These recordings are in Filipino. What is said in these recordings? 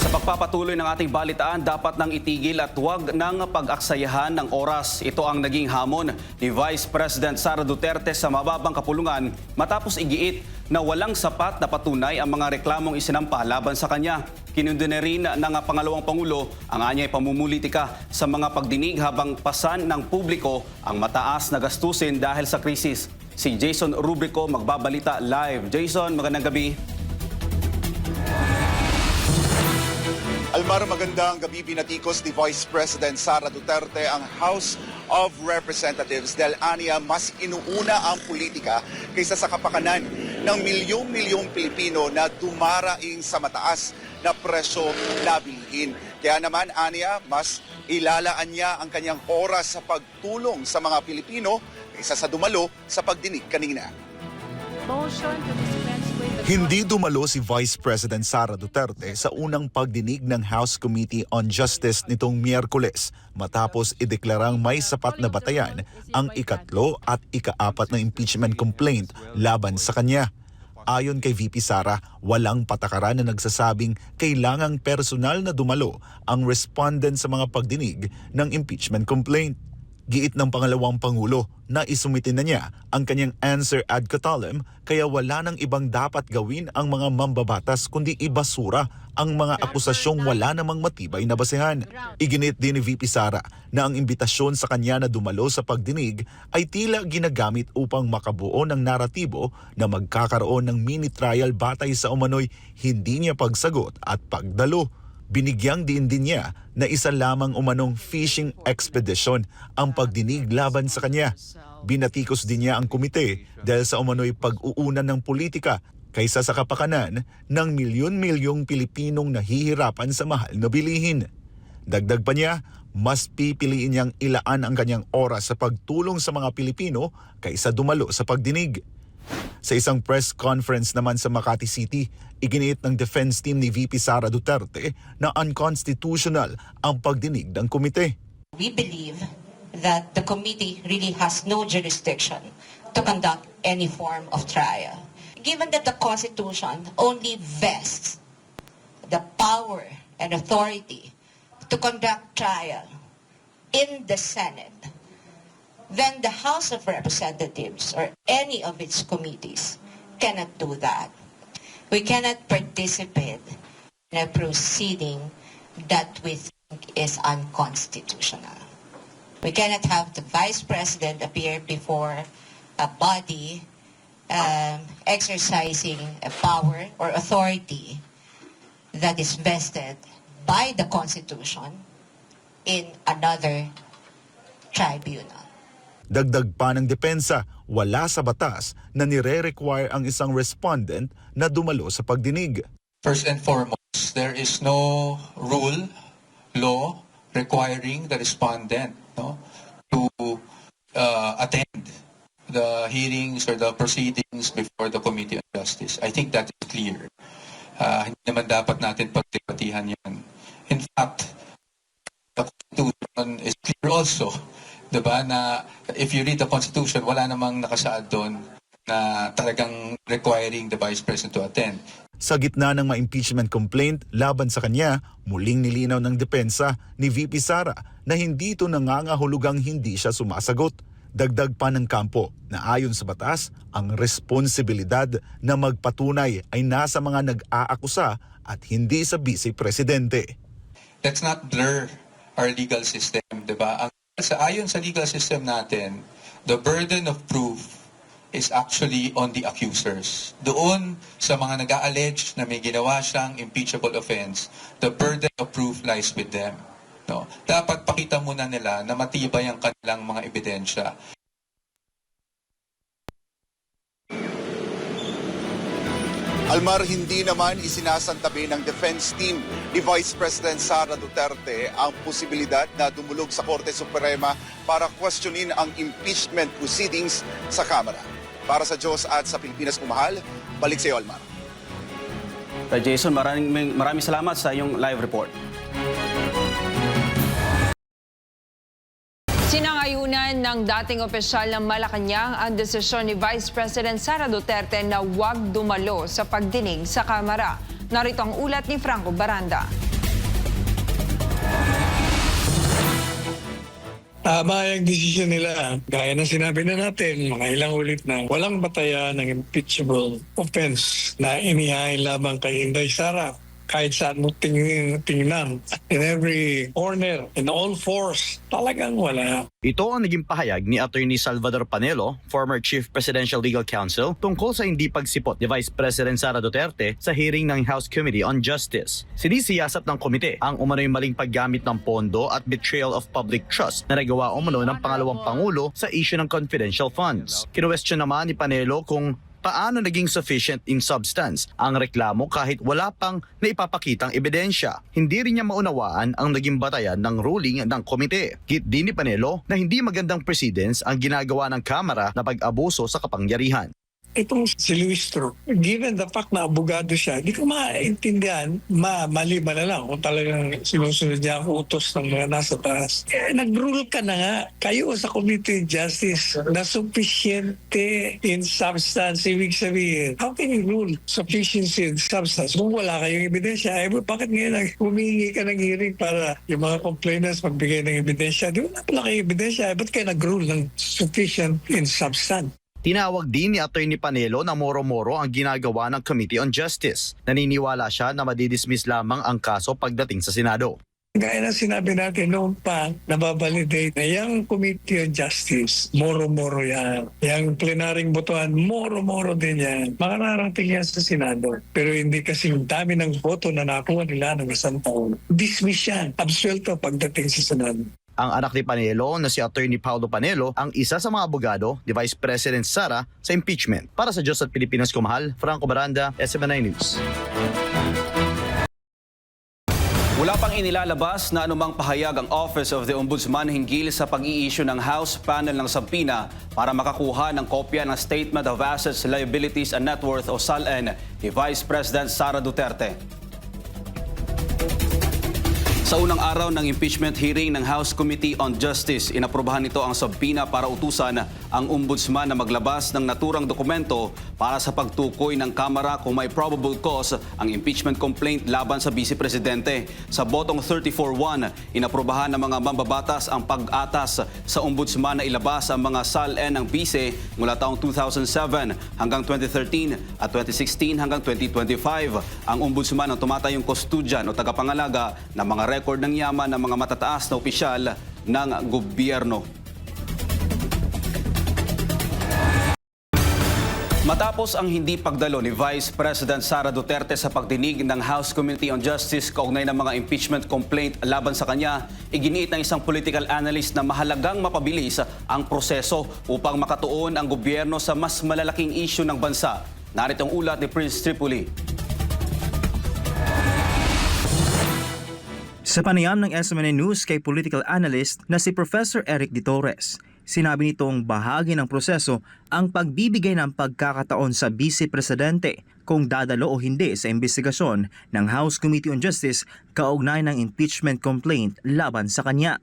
Sa pagpapatuloy ng ating balitaan, dapat nang itigil at huwag nang pag-aksayahan ng oras. Ito ang naging hamon ni Vice President Sara Duterte sa mababang kapulungan matapos igiit na walang sapat na patunay ang mga reklamong isinampa laban sa kanya. Kinundina rin ng pangalawang Pangulo ang anyay pamumulitika sa mga pagdinig habang pasan ng publiko ang mataas na gastusin dahil sa krisis. Si Jason Rubrico magbabalita live. Jason, magandang gabi. Almar, magandang gabi. Binatikos ni Vice President Sara Duterte ang House of Representatives dahil aniya mas inuuna ang politika kaysa sa kapakanan ng milyong-milyong Pilipino na dumaraing sa mataas na presyo na bilihin. Kaya naman aniya, mas ilalaan niya ang kanyang oras sa pagtulong sa mga Pilipino kaysa sa dumalo sa pagdinig kanina. Hindi dumalo si Vice President Sara Duterte sa unang pagdinig ng House Committee on Justice nitong Miyerkules matapos ideklarang may sapat na batayan ang ikatlo at ikaapat na impeachment complaint laban sa kanya. Ayon kay VP Sara, walang patakaran na nagsasabing kailangang personal na dumalo ang respondent sa mga pagdinig ng impeachment complaint. Giit ng pangalawang Pangulo na isumite na niya ang kanyang answer ad catalem kaya wala nang ibang dapat gawin ang mga mambabatas kundi ibasura ang mga akusasyong wala namang matibay na basehan. Iginit din ni VP Sara na ang imbitasyon sa kanya na dumalo sa pagdinig ay tila ginagamit upang makabuo ng naratibo na magkakaroon ng mini trial batay sa umano'y hindi niya pagsagot at pagdalo. Binigyang diin din niya na isa lamang umanong fishing expedition ang pagdinig laban sa kanya. Binatikos din niya ang komite dahil sa umano'y pag-uunan ng politika kaysa sa kapakanan ng milyon-milyong Pilipinong nahihirapan sa mahal na bilihin. Dagdag pa niya, mas pipiliin niyang ilaan ang kanyang oras sa pagtulong sa mga Pilipino kaysa dumalo sa pagdinig. Sa isang press conference naman sa Makati City, iginiit ng defense team ni VP Sara Duterte na unconstitutional ang pagdinig ng komite. We believe that the committee really has no jurisdiction to conduct any form of trial. Given that the Constitution only vests the power and authority to conduct trial in the Senate, then the House of Representatives or any of its committees cannot do that. We cannot participate in a proceeding that we think is unconstitutional. We cannot have the Vice President appear before a body exercising a power or authority that is vested by the Constitution in another tribunal. Dagdag pa ng depensa, wala sa batas na nire-require ang isang respondent na dumalo sa pagdinig. First and foremost, there is no rule, law, requiring the respondent to attend the hearings or the proceedings before the Committee on Justice. I think that is clear. Hindi naman dapat natin pagdebatihan yan. In fact, the Constitution is clear also. Diba, na if you read the Constitution, wala namang nakasaad doon na talagang requiring the Vice President to attend. Sa gitna ng ma-impeachment complaint laban sa kanya, muling nilinaw ng depensa ni VP Sara na hindi ito nangangahulugang hindi siya sumasagot. Dagdag pa ng kampo na ayon sa batas, ang responsibilidad na magpatunay ay nasa mga nag-aakusa at hindi sa Vice Presidente. Let's not blur our legal system, diba? Ayon sa legal system natin, the burden of proof is actually on the accusers. Doon sa mga nag-a-allege na may ginawa siyang impeachable offense, the burden of proof lies with them. No? Dapat pakita muna nila na matibay ang kanilang mga ebidensya. Almar, hindi naman isinasantabi ng defense team ni Vice President Sara Duterte ang posibilidad na dumulog sa Korte Suprema para questionin ang impeachment proceedings sa Kamara. Para sa Diyos at sa Pilipinas kumahal, balik sa iyo, Almar. Jason, maraming salamat sa iyong live report. Sinangayunan ng dating opisyal ng Malacanang ang desisyon ni Vice President Sara Duterte na huwag dumalo sa pagdinig sa Kamara. Narito ang ulat ni Franco Baranda. Tama yung desisyon nila. Gaya ng sinabi na natin, mga ilang ulit na walang batayan ng impeachable offense na inihain lamang kay Inday Sara. Kahit saan mo tingnan, in every corner, in all fours, talagang wala. Ito ang naging pahayag ni Attorney Salvador Panelo, former Chief Presidential Legal Counsel, tungkol sa hindi pagsipot ni Vice President Sara Duterte sa hearing ng House Committee on Justice. Sinisiyasat ng komite ang umano'y maling paggamit ng pondo at betrayal of public trust na nagawa umano ng pangalawang Pangulo sa issue ng confidential funds. Kinwestiyon naman ni Panelo kung paano naging sufficient in substance ang reklamo kahit wala pang naipapakitang ebidensya. Hindi rin niya maunawaan ang naging batayan ng ruling ng komite. Git din ni Panelo na hindi magandang precedence ang ginagawa ng Kamara na pag-abuso sa kapangyarihan. Itong si Luis Tro, given the fact na abogado siya, di ko maintindihan, mali ba na lang kung talagang sinusunod niya ang utos ng mga nasa taas. Nag-rule ka na nga, kayo sa Committee on Justice na sufficiente in substance, ibig sabihin. How can you rule sufficiency in substance kung wala kayong ebidensya? Bakit ngayon humingi ka ng hearing para yung mga complainants magbigay ng ebidensya? Di wala pala kayong ebidensya, ba't kayo nag-rule ng sufficient in substance? Tinawag din ni Attorney Panelo na moro-moro ang ginagawa ng Committee on Justice. Naniniwala siya na madidismiss lamang ang kaso pagdating sa Senado. Gaya na sinabi natin noon pa, nababalidate na yung Committee on Justice, moro-moro yan. Yung plenaring botohan, moro-moro din yan. Makararating yan sa Senado. Pero hindi kasing dami ng boto na nakuha nila ng isang taon. Dismiss yan. Absuelto pagdating sa Senado. Ang anak ni Panelo na si Attorney Paulo Panelo ang isa sa mga abogado ni Vice President Sara sa impeachment. Para sa Diyos at Pilipinas Kumahal, Franco Baranda, SMNI News. Wala pang inilalabas na anumang pahayag ang Office of the Ombudsman hinggil sa pag-i-issue ng House Panel ng Sabpina para makakuha ng kopya ng Statement of Assets, Liabilities and Net Worth o SALN ni Vice President Sara Duterte. Sa unang araw ng impeachment hearing ng House Committee on Justice, inaprubahan nito ang sabpina para utusan ang ombudsman na maglabas ng naturang dokumento para sa pagtukoy ng Kamara kung may probable cause ang impeachment complaint laban sa Vice Presidente. Sa botong 34-1, inaprubahan ng mga mambabatas ang pag-atas sa ombudsman na ilabas ang mga SALN ng Vice mula taong 2007 hanggang 2013 at 2016 hanggang 2025. Ang ombudsman ang tumatayong kustudyan o tagapangalaga ng mga record ng yaman ng mga matataas na opisyal ng gobyerno. Matapos ang hindi pagdalo ni Vice President Sara Duterte sa pagdinig ng House Committee on Justice kaugnay ng mga impeachment complaint laban sa kanya, iginiit ng isang political analyst na mahalagang mapabilis ang proseso upang makatuon ang gobyerno sa mas malalaking issue ng bansa. Narito ang ulat ni Prince Tripoli. Sa panayam ng SMNI News kay political analyst na si Professor Eric De Torres, sinabi nitong bahagi ng proseso ang pagbibigay ng pagkakataon sa Vice Presidente kung dadalo o hindi sa investigasyon ng House Committee on Justice kaugnay ng impeachment complaint laban sa kanya.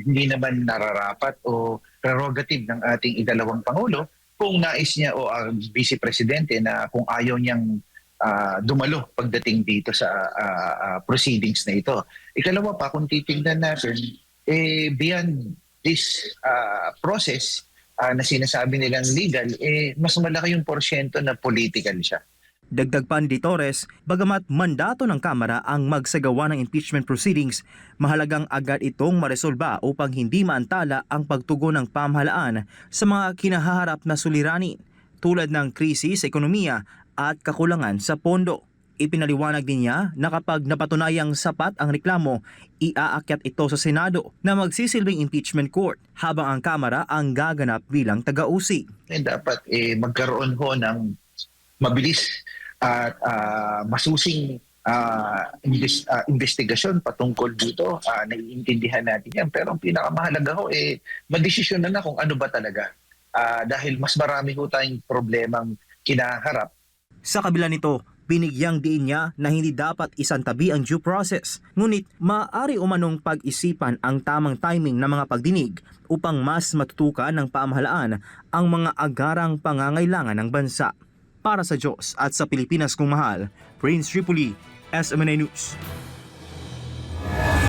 Hindi naman nararapat o prerogative ng ating idalawang Pangulo kung nais niya o ang Vice Presidente na kung ayaw niyang dumalo pagdating dito sa proceedings na ito. Ikalawa pa, kung titingnan natin, beyond this process na sinasabi nilang legal, mas malaki yung porsyento na political siya. Dagdag pa ni Torres, bagamat mandato ng Kamara ang magsagawa ng impeachment proceedings, mahalagang agad itong maresolba upang hindi maantala ang pagtugon ng pamahalaan sa mga kinahaharap na suliranin tulad ng krisis sa ekonomiya at kakulangan sa pondo. Ipinaliwanag din niya na kapag napatunayang sapat ang reklamo, iaakyat ito sa Senado na magsisilbing impeachment court habang ang Kamara ang gaganap bilang taga-usig. Dapat magkaroon ho ng mabilis at masusing investigasyon patungkol dito. Naiintindihan natin yan. Pero ang pinakamahalaga ho, madesisyon na kung ano ba talaga. Dahil mas marami ho tayong problemang kinaharap. Sa kabila nito, binigyang diin niya na hindi dapat isantabi ang due process. Ngunit maaari umanong pag-isipan ang tamang timing ng mga pagdinig upang mas matutukan ng pamahalaan ang mga agarang pangangailangan ng bansa. Para sa Diyos at sa Pilipinas kung mahal, Prince Tripoli, SMNI News.